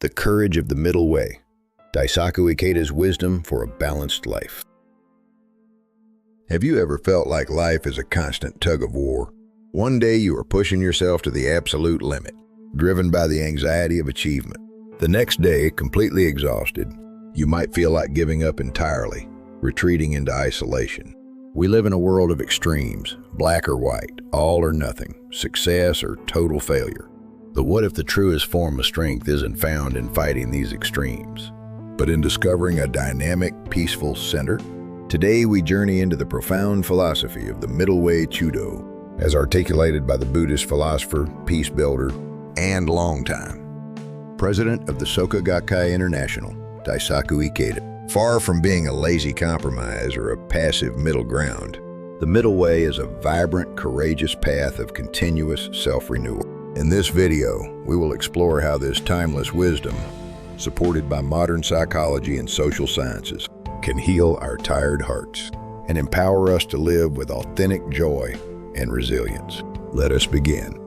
The Courage of the Middle Way, Daisaku Ikeda's Wisdom for a Balanced Life. Have you ever felt like life is a constant tug of war? One day you are pushing yourself to the absolute limit, driven by the anxiety of achievement. The next day, completely exhausted, you might feel like giving up entirely, retreating into isolation. We live in a world of extremes, black or white, all or nothing, success or total failure. But what if the truest form of strength isn't found in fighting these extremes, but in discovering a dynamic, peaceful center? Today we journey into the profound philosophy of the Middle Way Chudo, as articulated by the Buddhist philosopher, peace builder, and longtime president of the Soka Gakkai International, Daisaku Ikeda. Far from being a lazy compromise or a passive middle ground, the Middle Way is a vibrant, courageous path of continuous self-renewal. In this video, we will explore how this timeless wisdom, supported by modern psychology and social sciences, can heal our tired hearts and empower us to live with authentic joy and resilience. Let us begin.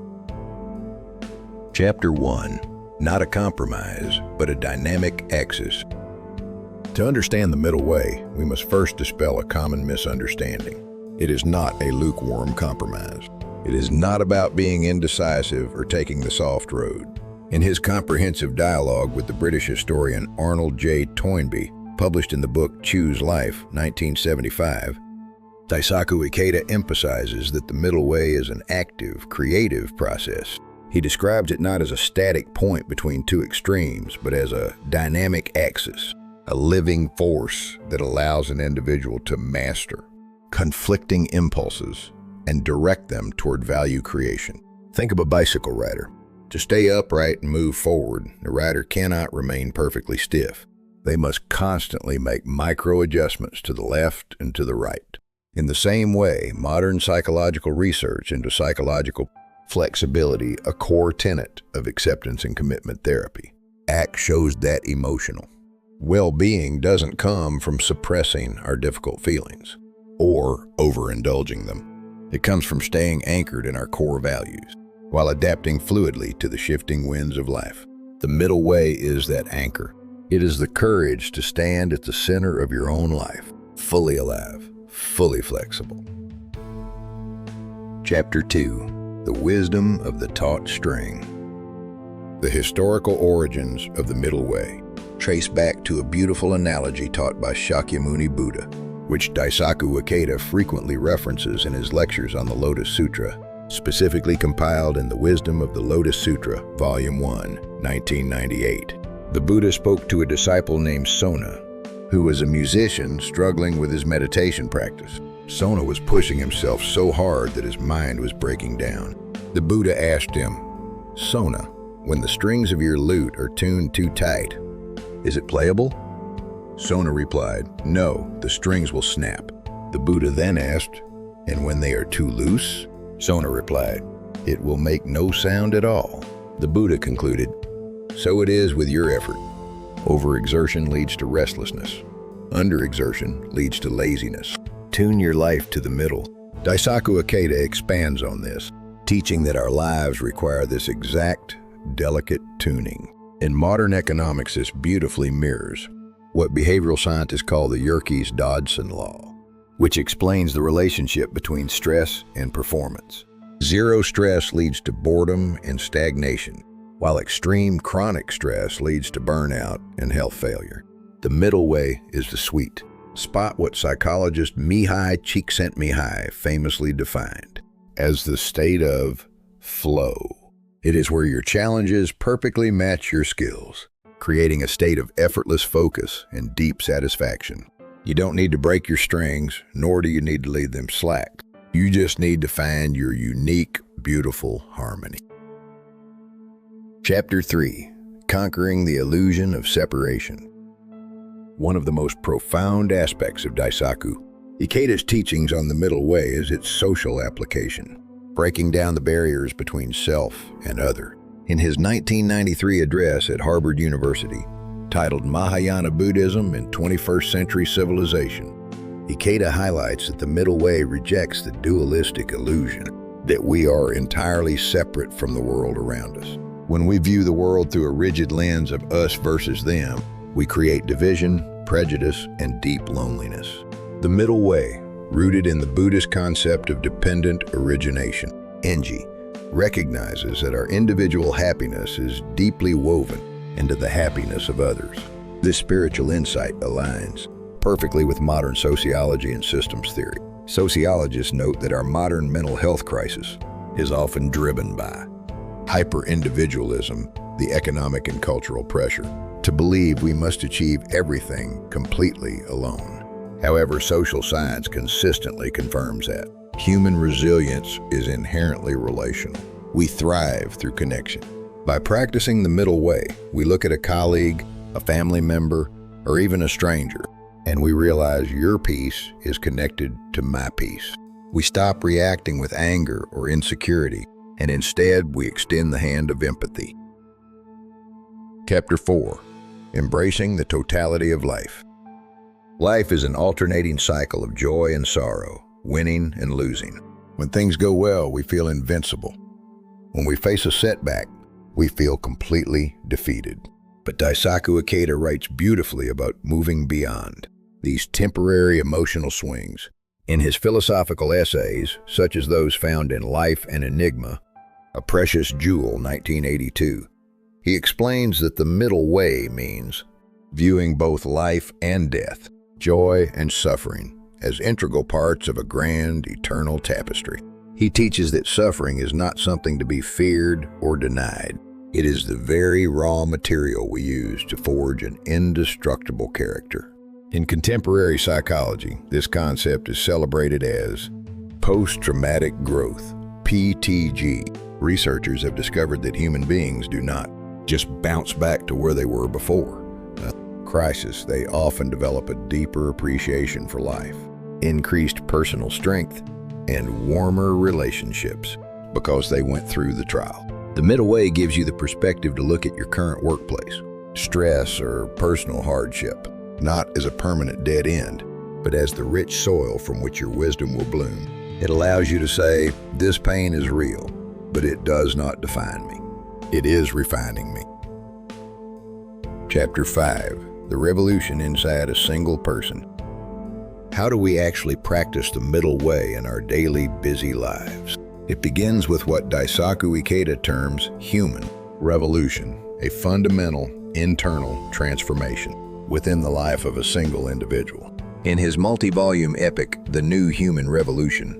Chapter 1. Not a compromise, but a dynamic axis. To understand the Middle Way, we must first dispel a common misunderstanding. It is not a lukewarm compromise. It is not about being indecisive or taking the soft road. In his comprehensive dialogue with the British historian Arnold J. Toynbee, published in the book Choose Life, 1975, Daisaku Ikeda emphasizes that the Middle Way is an active, creative process. He describes it not as a static point between two extremes, but as a dynamic axis, a living force that allows an individual to master conflicting impulses and direct them toward value creation. Think of a bicycle rider. To stay upright and move forward, the rider cannot remain perfectly stiff. They must constantly make micro adjustments to the left and to the right. In the same way, modern psychological research into psychological flexibility, a core tenet of acceptance and commitment therapy, ACT shows that emotional well-being doesn't come from suppressing our difficult feelings or overindulging them. It comes from staying anchored in our core values while adapting fluidly to the shifting winds of life. The Middle Way is that anchor. It is the courage to stand at the center of your own life, fully alive, fully flexible. Chapter 2. The Wisdom of the Taut String. The historical origins of the Middle Way trace back to a beautiful analogy taught by Shakyamuni Buddha, which Daisaku Ikeda frequently references in his lectures on the Lotus Sutra, specifically compiled in the Wisdom of the Lotus Sutra, Volume 1, 1998. The Buddha spoke to a disciple named Sona, who was a musician struggling with his meditation practice. Sona was pushing himself so hard that his mind was breaking down. The Buddha asked him, "Sona, when the strings of your lute are tuned too tight, is it playable?" Sona replied, "No, the strings will snap." The Buddha then asked, "And when they are too loose?" Sona replied, "It will make no sound at all." The Buddha concluded, "So it is with your effort. Overexertion leads to restlessness. Underexertion leads to laziness. Tune your life to the middle." Daisaku Ikeda expands on this, teaching that our lives require this exact, delicate tuning. In modern economics, this beautifully mirrors what behavioral scientists call the Yerkes-Dodson law, which explains the relationship between stress and performance. Zero stress leads to boredom and stagnation, while extreme chronic stress leads to burnout and health failure. The Middle Way is the sweet spot, what psychologist Mihai Csikszentmihalyi famously defined as the state of flow. It is where your challenges perfectly match your skills, creating a state of effortless focus and deep satisfaction. You don't need to break your strings, nor do you need to leave them slack. You just need to find your unique, beautiful harmony. Chapter 3. Conquering the Illusion of Separation. One of the most profound aspects of Daisaku Ikeda's teachings on the Middle Way is its social application, breaking down the barriers between self and other. In his 1993 address at Harvard University, titled Mahayana Buddhism in 21st Century Civilization, Ikeda highlights that the Middle Way rejects the dualistic illusion that we are entirely separate from the world around us. When we view the world through a rigid lens of us versus them, we create division, prejudice, and deep loneliness. The middle way, rooted in the Buddhist concept of dependent origination, Enji, recognizes that our individual happiness is deeply woven into the happiness of others. This spiritual insight aligns perfectly with modern sociology and systems theory. Sociologists note that our modern mental health crisis is often driven by hyper-individualism, the economic and cultural pressure to believe we must achieve everything completely alone. However, social science consistently confirms that human resilience is inherently relational. We thrive through connection. By practicing the middle way, we look at a colleague, a family member, or even a stranger, and we realize your peace is connected to my peace. We stop reacting with anger or insecurity, and instead we extend the hand of empathy. Chapter 4. Embracing the totality of life. Life is an alternating cycle of joy and sorrow, winning and losing. When things go well, we feel invincible. When we face a setback, we feel completely defeated. But Daisaku Ikeda writes beautifully about moving beyond these temporary emotional swings. In his philosophical essays, such as those found in Life and Enigma, A Precious Jewel, 1982, he explains that the middle way means viewing both life and death, joy and suffering, as integral parts of a grand, eternal tapestry. He teaches that suffering is not something to be feared or denied. It is the very raw material we use to forge an indestructible character. In contemporary psychology, this concept is celebrated as post-traumatic growth, PTG. Researchers have discovered that human beings do not just bounce back to where they were before. Crisis, they often develop a deeper appreciation for life, increased personal strength, and warmer relationships because they went through the trial. The middle way gives you the perspective to look at your current workplace, stress, or personal hardship, not as a permanent dead end, but as the rich soil from which your wisdom will bloom. It allows you to say, this pain is real, but it does not define me. It is refining me. Chapter 5. The revolution inside a single person. How do we actually practice the middle way in our daily busy lives? It begins with what Daisaku Ikeda terms human revolution, a fundamental internal transformation within the life of a single individual. In his multi-volume epic, The New Human Revolution,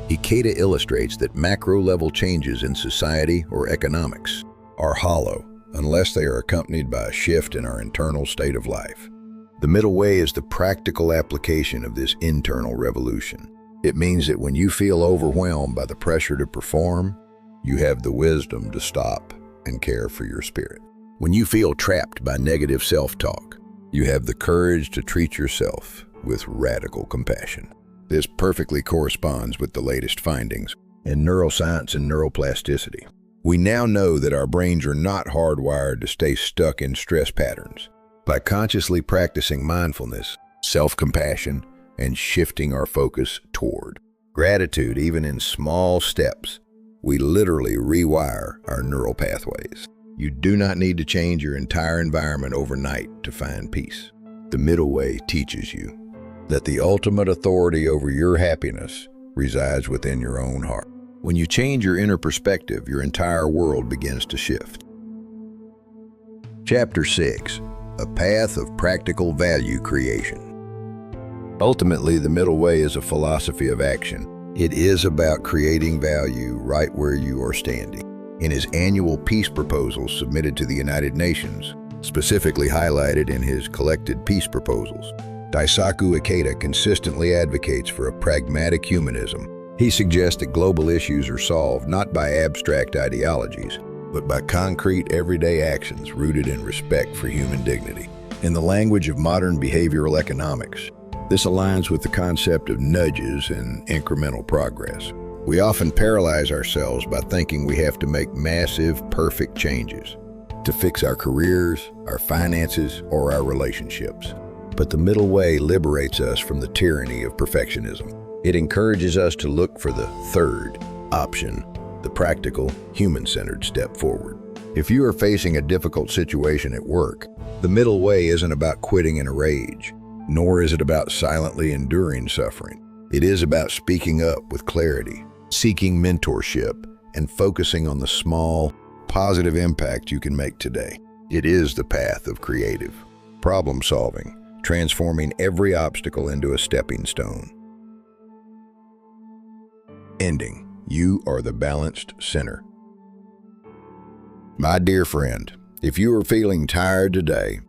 Ikeda illustrates that macro-level changes in society or economics are hollow unless they are accompanied by a shift in our internal state of life. The middle way is the practical application of this internal revolution. It means that when you feel overwhelmed by the pressure to perform, you have the wisdom to stop and care for your spirit. When you feel trapped by negative self-talk, you have the courage to treat yourself with radical compassion. This perfectly corresponds with the latest findings in neuroscience and neuroplasticity. We now know that our brains are not hardwired to stay stuck in stress patterns. By consciously practicing mindfulness, self-compassion, and shifting our focus toward gratitude, even in small steps, we literally rewire our neural pathways. You do not need to change your entire environment overnight to find peace. The middle way teaches you that the ultimate authority over your happiness resides within your own heart. When you change your inner perspective, your entire world begins to shift. Chapter 6. A Path of Practical Value Creation. Ultimately, the middle way is a philosophy of action. It is about creating value right where you are standing. In his annual peace proposals submitted to the United Nations, specifically highlighted in his collected peace proposals, Daisaku Ikeda consistently advocates for a pragmatic humanism. He suggests that global issues are solved not by abstract ideologies, but by concrete everyday actions rooted in respect for human dignity. In the language of modern behavioral economics, this aligns with the concept of nudges and incremental progress. We often paralyze ourselves by thinking we have to make massive, perfect changes to fix our careers, our finances, or our relationships. But the middle way liberates us from the tyranny of perfectionism. It encourages us to look for the third option, the practical, human-centered step forward. If you are facing a difficult situation at work, the middle way isn't about quitting in a rage, nor is it about silently enduring suffering. It is about speaking up with clarity, seeking mentorship, and focusing on the small, positive impact you can make today. It is the path of creative problem solving, transforming every obstacle into a stepping stone. Ending. You are the balanced center. My dear friend, if you are feeling tired today,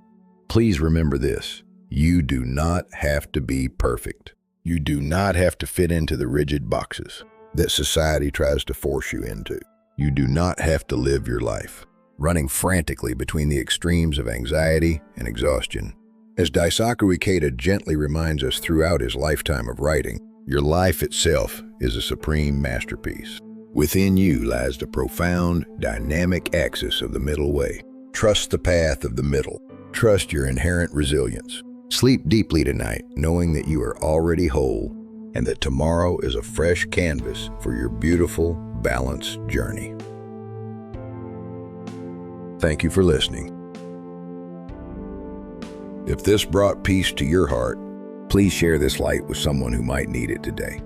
please remember this. You do not have to be perfect. You do not have to fit into the rigid boxes that society tries to force you into. You do not have to live your life running frantically between the extremes of anxiety and exhaustion. As Daisaku Ikeda gently reminds us throughout his lifetime of writing, your life itself is a supreme masterpiece. Within you lies the profound, dynamic axis of the middle way. Trust the path of the middle. Trust your inherent resilience. Sleep deeply tonight, knowing that you are already whole and that tomorrow is a fresh canvas for your beautiful, balanced journey. Thank you for listening. If this brought peace to your heart, please share this light with someone who might need it today.